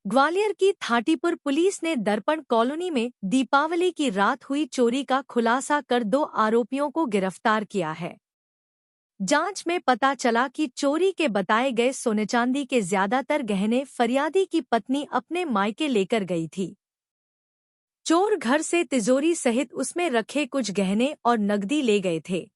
ग्वालियर की थाटीपुर पुलिस ने दर्पण कॉलोनी में दीपावली की रात हुई चोरी का खुलासा कर 2 आरोपियों को गिरफ्तार किया है। जांच में पता चला कि चोरी के बताए गए सोने चांदी के ज्यादातर गहने फरियादी की पत्नी अपने मायके लेकर गई थी। चोर घर से तिजोरी सहित उसमें रखे कुछ गहने और नकदी ले गए थे।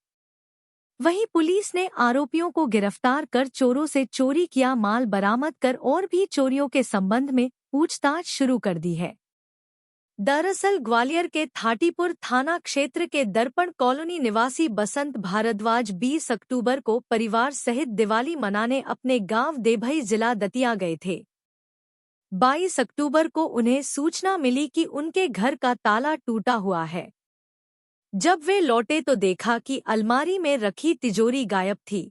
वहीं पुलिस ने आरोपियों को गिरफ्तार कर चोरों से चोरी किया माल बरामद कर और भी चोरियों के संबंध में पूछताछ शुरू कर दी है। दरअसल ग्वालियर के थाटीपुर थाना क्षेत्र के दर्पण कॉलोनी निवासी बसंत भारद्वाज 20 अक्टूबर को परिवार सहित दिवाली मनाने अपने गांव देभई जिला दतिया गए थे। 22 अक्टूबर को उन्हें सूचना मिली कि उनके घर का ताला टूटा हुआ है। जब वे लौटे तो देखा कि अलमारी में रखी तिजोरी गायब थी।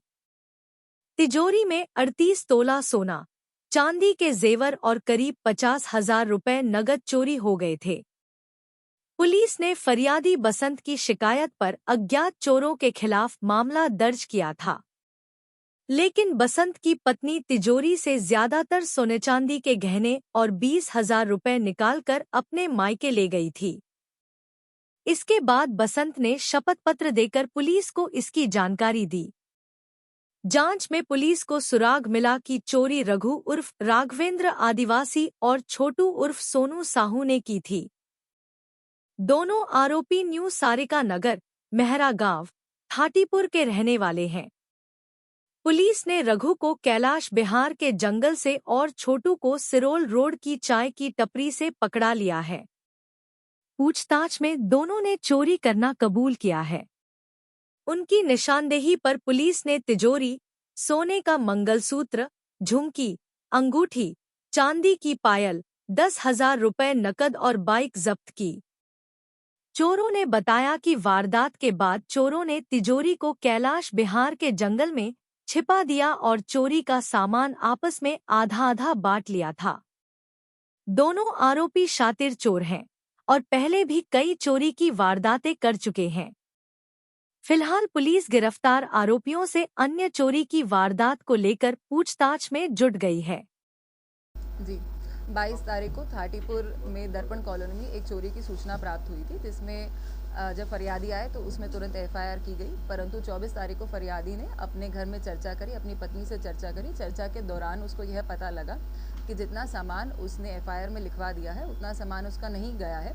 तिजोरी में 38 तोला सोना, चांदी के जेवर और करीब 50,000 रुपए नगद चोरी हो गए थे। पुलिस ने फरियादी बसंत की शिकायत पर अज्ञात चोरों के खिलाफ मामला दर्ज किया था, लेकिन बसंत की पत्नी तिजोरी से ज्यादातर सोने चांदी के गहने और 20,000 रुपए निकालकर अपने मायके ले गई थी। इसके बाद बसंत ने शपथ पत्र देकर पुलिस को इसकी जानकारी दी। जांच में पुलिस को सुराग मिला कि चोरी रघु उर्फ राघवेंद्र आदिवासी और छोटू उर्फ सोनू साहू ने की थी। दोनों आरोपी न्यू सारिका नगर, मेहरा गांव, थाटीपुर के रहने वाले हैं। पुलिस ने रघु को कैलाश बिहार के जंगल से और छोटू को सिरोल रोड की चाय की टपरी से पकड़ा लिया है। पूछताछ में दोनों ने चोरी करना कबूल किया है। उनकी निशानदेही पर पुलिस ने तिजोरी, सोने का मंगलसूत्र, झुमकी, अंगूठी, चांदी की पायल, 10,000 रुपए नकद और बाइक जब्त की। चोरों ने बताया कि वारदात के बाद चोरों ने तिजोरी को कैलाश बिहार के जंगल में छिपा दिया और चोरी का सामान आपस में आधा-आधा बांट लिया था। दोनों आरोपी शातिर चोर हैं और पहले भी कई चोरी की वारदातें कर चुके हैं। फिलहाल पुलिस गिरफ्तार आरोपियों से अन्य चोरी की वारदात को लेकर पूछताछ में जुट गई है। जी, 22 तारीख को थाटीपुर में दर्पण कॉलोनी में एक चोरी की सूचना प्राप्त हुई थी, जिसमें जब फरियादी आए तो उसमें तुरंत एफआईआर की गई। परंतु 24 तारीख को फरियादी ने अपने घर में चर्चा करी, अपनी पत्नी से चर्चा करी। चर्चा के दौरान उसको यह पता लगा कि जितना सामान उसने एफआईआर में लिखवा दिया है उतना सामान उसका नहीं गया है।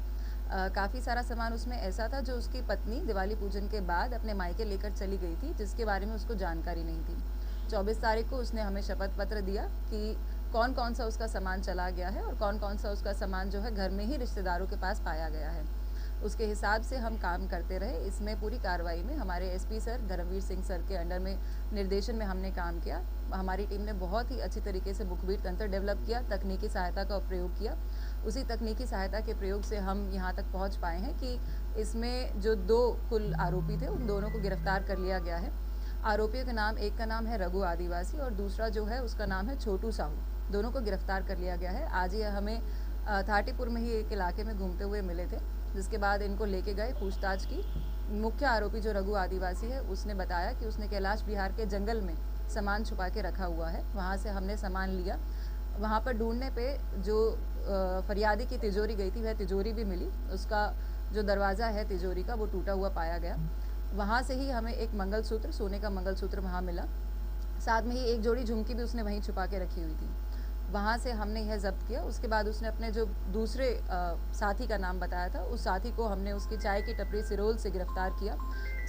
काफ़ी सारा सामान उसमें ऐसा था जो उसकी पत्नी दिवाली पूजन के बाद अपने मायके लेकर चली गई थी, जिसके बारे में उसको जानकारी नहीं थी। 24 तारीख को उसने हमें शपथ पत्र दिया कि कौन कौन सा उसका सामान चला गया है और कौन कौन सा उसका सामान जो है घर में ही रिश्तेदारों के पास पाया गया है। उसके हिसाब से हम काम करते रहे। इसमें पूरी कार्रवाई में हमारे SP sir Dharmveer Singh sir के अंडर में निर्देशन में हमने काम किया। हमारी टीम ने बहुत ही अच्छी तरीके से मुखबिर तंत्र डेवलप किया, तकनीकी सहायता का प्रयोग किया। उसी तकनीकी सहायता के प्रयोग से हम यहाँ तक पहुँच पाए हैं कि इसमें जो 2 कुल आरोपी थे उन दोनों को गिरफ्तार कर लिया गया है। आरोपियों के नाम, एक का नाम है रघु आदिवासी और दूसरा जो है उसका नाम है छोटू साहू। दोनों को गिरफ्तार कर लिया गया है। आज ये हमें थाटीपुर में ही एक इलाके में घूमते हुए मिले थे, जिसके बाद इनको लेके गए, पूछताछ की। मुख्य आरोपी जो रघु आदिवासी है उसने बताया कि उसने कैलाश बिहार के जंगल में सामान छुपा के रखा हुआ है। वहाँ से हमने सामान लिया। वहाँ पर ढूंढने पे जो फरियादी की तिजोरी गई थी वह तिजोरी भी मिली। उसका जो दरवाज़ा है तिजोरी का वो टूटा हुआ पाया गया। वहाँ से ही हमें एक मंगलसूत्र, सोने का मंगलसूत्र वहाँ मिला। साथ में ही एक जोड़ी झुमकी भी उसने वहीं छुपा के रखी हुई थी। वहाँ से हमने यह जब्त किया। उसके बाद उसने अपने जो दूसरे साथी का नाम बताया था, उस साथी को हमने उसकी चाय की टपरी सिरोल से गिरफ्तार किया।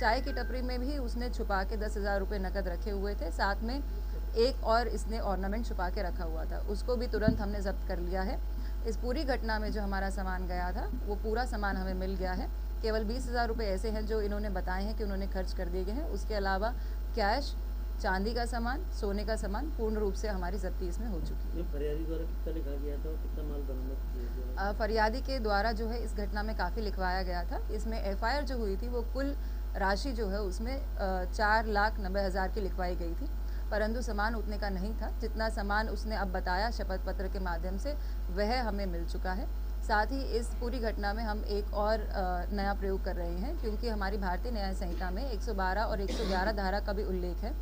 चाय की टपरी में भी उसने छुपा के 10,000 रुपये नकद रखे हुए थे। साथ में एक और इसने ऑर्नामेंट छुपा के रखा हुआ था, उसको भी तुरंत हमने जब्त कर लिया है। इस पूरी घटना में जो हमारा सामान गया था वो पूरा सामान हमें मिल गया है। केवल 20,000 रुपये ऐसे हैं जो इन्होंने बताए हैं कि उन्होंने खर्च कर दिए गए हैं। उसके अलावा कैश, चांदी का सामान, सोने का सामान पूर्ण रूप से हमारी जब्ती इसमें हो चुकी है। फरियादी द्वारा कितना लिखा गया था और कितना माल बरामद किया गया? फरियादी के द्वारा जो है इस घटना में काफ़ी लिखवाया गया था। इसमें एफआईआर जो हुई थी वो कुल राशि जो है उसमें 4,90,000 की लिखवाई गई थी, परंतु सामान उतने का नहीं था। जितना सामान उसने अब बताया शपथ पत्र के माध्यम से वह हमें मिल चुका है। साथ ही इस पूरी घटना में हम एक और नया प्रयोग कर रहे हैं, क्योंकि हमारी भारतीय न्याय संहिता में 112 और 111 धारा का भी उल्लेख है।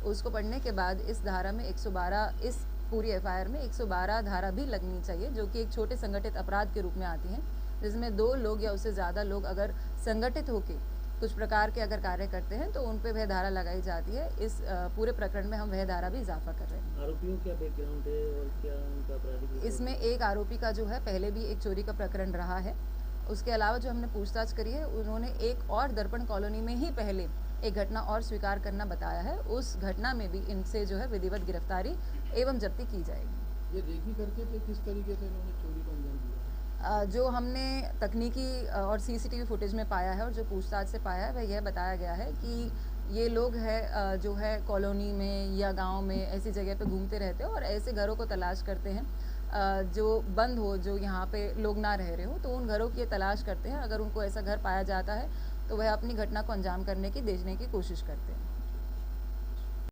उसको पढ़ने के बाद इस धारा में 112 इस पूरी एफआईआर में 112 धारा भी लगनी चाहिए, जो कि एक छोटे संगठित अपराध के रूप में आती हैं, जिसमें 2 लोग या उससे ज़्यादा लोग अगर संगठित होकर कुछ प्रकार के अगर कार्य करते हैं तो उन पे वह धारा लगाई जाती है। इस पूरे प्रकरण में हम वह धारा भी इजाफा कर रहे हैं। आरोपियों क्या बैकग्राउंड है और क्या उनका आपराधिक रिकॉर्ड? इसमें एक आरोपी का जो है पहले भी एक चोरी का प्रकरण रहा है। उसके अलावा जो हमने पूछताछ करी है, उन्होंने एक और दर्पण कॉलोनी में ही पहले एक घटना और स्वीकार करना बताया है। उस घटना में भी इनसे जो है विधिवत गिरफ्तारी एवं जब्ती की जाएगी। ये रेकी करके थे किस तरीके से इन्होंने चोरी को अंजाम दिया? जो हमने तकनीकी और सीसीटीवी फुटेज में पाया है और जो पूछताछ से पाया है, वह यह बताया गया है कि ये लोग है जो है कॉलोनी में या गांव में ऐसी जगह पे घूमते रहते हैं और ऐसे घरों को तलाश करते हैं जो बंद हो, जो यहाँ पे लोग ना रह रहे हो, तो उन घरों की ये तलाश करते हैं। अगर उनको ऐसा घर पाया जाता है तो वह अपनी घटना को अंजाम करने की, देखने की कोशिश करते हैं।